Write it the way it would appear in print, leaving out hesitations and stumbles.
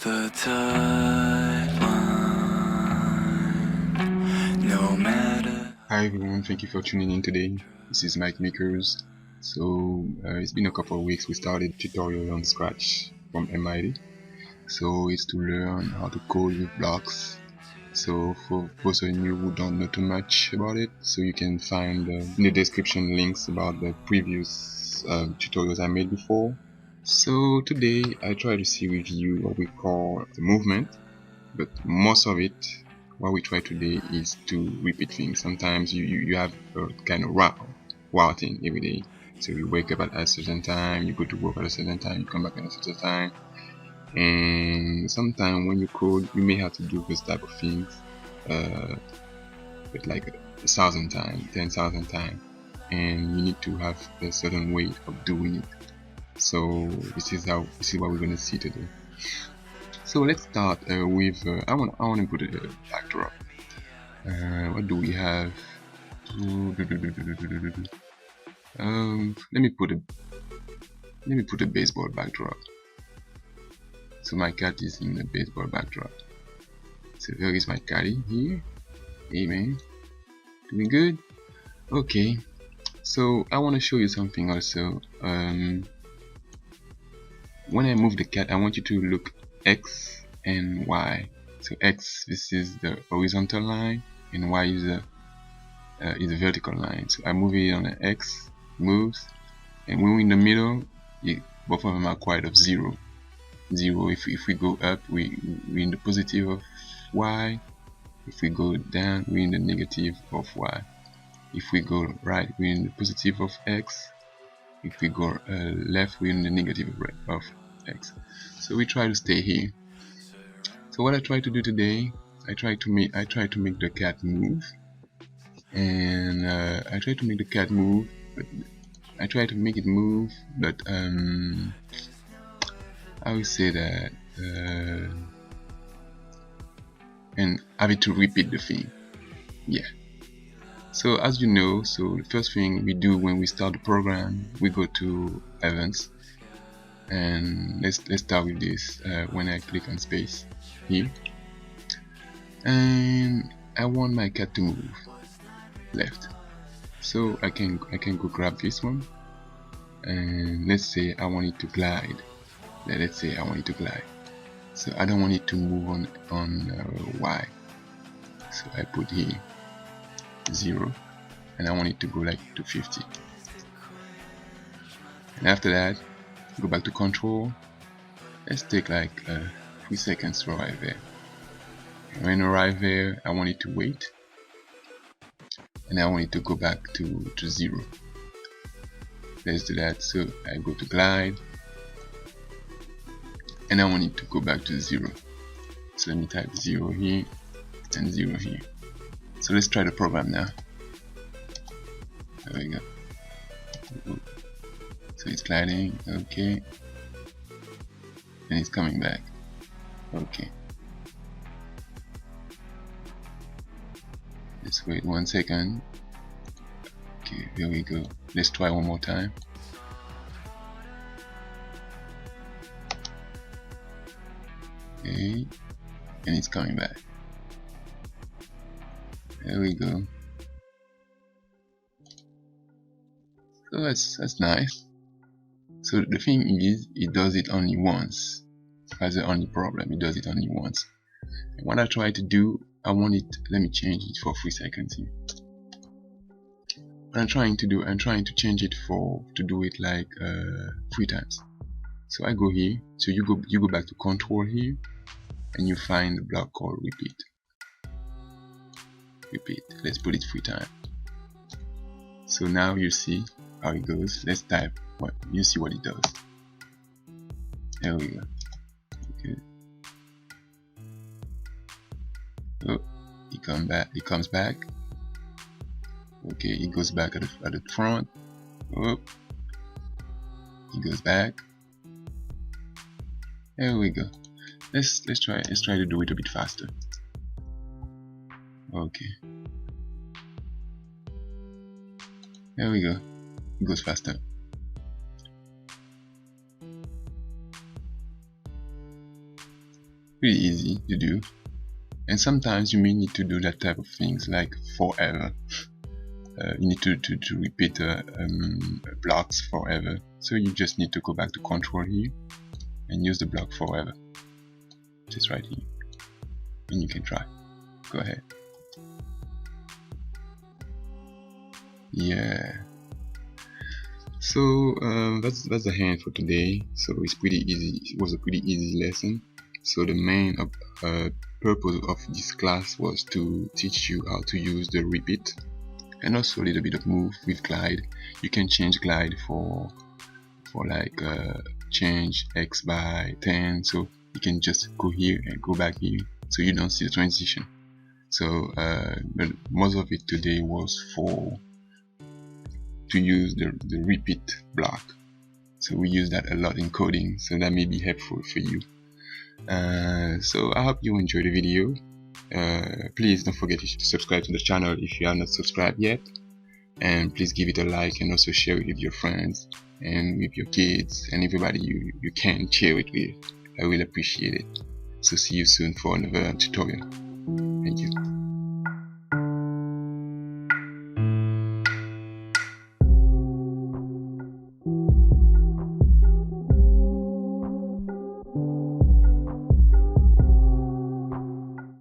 the tight line, no matter. Hi everyone, thank you for tuning in today. This is Mike Makers. So it's been a couple of weeks. We started tutorial on Scratch from MIT. So it's to learn how to code with blocks. So for those of you who don't know too much about it, so you can find in the description links about the previous tutorials I made before. So today I try to see with you what we call the movement, but most of it, what we try today is to repeat things. Sometimes you have a kind of routing every day. So you wake up at a certain time, you go to work at a certain time, you come back at a certain time, and sometimes when you code, you may have to do this type of things, but like 1,000 times, 10,000 times, and you need to have a certain way of doing it. So this is what we're gonna see today. So let's start with I want to put a backdrop. What do we have? Let me put a baseball backdrop. So my cat is in the baseball backdrop. So there is my catty here. Hey man, doing good? Okay. So I want to show you something also. When I move the cat, I want you to look X and Y. So X, this is the horizontal line, and Y is a vertical line. So I move it on the X, moves, and when we're in the middle, both of them are quite of zero. Zero. If we go up, we're in the positive of Y. If we go down, we're in the negative of Y. If we go right, we're in the positive of X. If we go left, we're in the negative of X. So we try to stay here. So what I try to do today, I try to make the cat move, and I try to make the cat move, but I try to make it move, but I would say that and have it to repeat the thing. Yeah. So as you know, so the first thing we do when we start the program, we go to events, and let's start with this. When I click on space here, and I want my cat to move left, so I can go grab this one, and let's say I want it to glide. Let's say I want it to glide, so I don't want it to move on Y, so I put here 0, and I want it to go like to 50, and after that go back to control. Let's take like 3 seconds to arrive there. And when I arrive there, I want it to wait, and I want it to go back to 0. Let's do that. So I go to glide, and I want it to go back to 0. So let me type 0 here and 0 here. So let's try the program now. There we go. So it's gliding, okay, and it's coming back, okay. Let's wait 1 second. Okay, there we go. Let's try one more time. Okay, and it's coming back. There we go. So that's nice. So the thing is, it does it only once. That's the only problem. It does it only once. And what I try to do, I want it. Let me change it for 3 seconds here. What I'm trying to do, I'm trying to change it to do it like 3 times. So I go here. So you go back to control here, and you find the block called repeat. Repeat. Let's put it 3 times. So now you see how it goes. Let's type what you see what it does. There we go. Okay. Oh, it comes back. Okay, it goes back at the front. Oh, it goes back. There we go. Let's try to do it a bit faster. Okay. There we go. It goes faster. Pretty easy to do. And sometimes you may need to do that type of things like forever. You need to repeat blocks forever. So you just need to go back to control here and use the block forever. Just right here. And you can try. Go ahead. Yeah. So that's the hand for today. So it's pretty easy. It was a pretty easy lesson. So the main purpose of this class was to teach you how to use the repeat and also a little bit of move with glide. You can change glide for like change x by 10, so you can just go here and go back here so you don't see the transition. So but most of it today was to use the repeat block. So we use that a lot in coding, so that may be helpful for you. So I hope you enjoyed the video. Please don't forget to subscribe to the channel if you are not subscribed yet, and please give it a like and also share it with your friends and with your kids and everybody you can share it with. I will appreciate it. So see you soon for another tutorial. Thank you.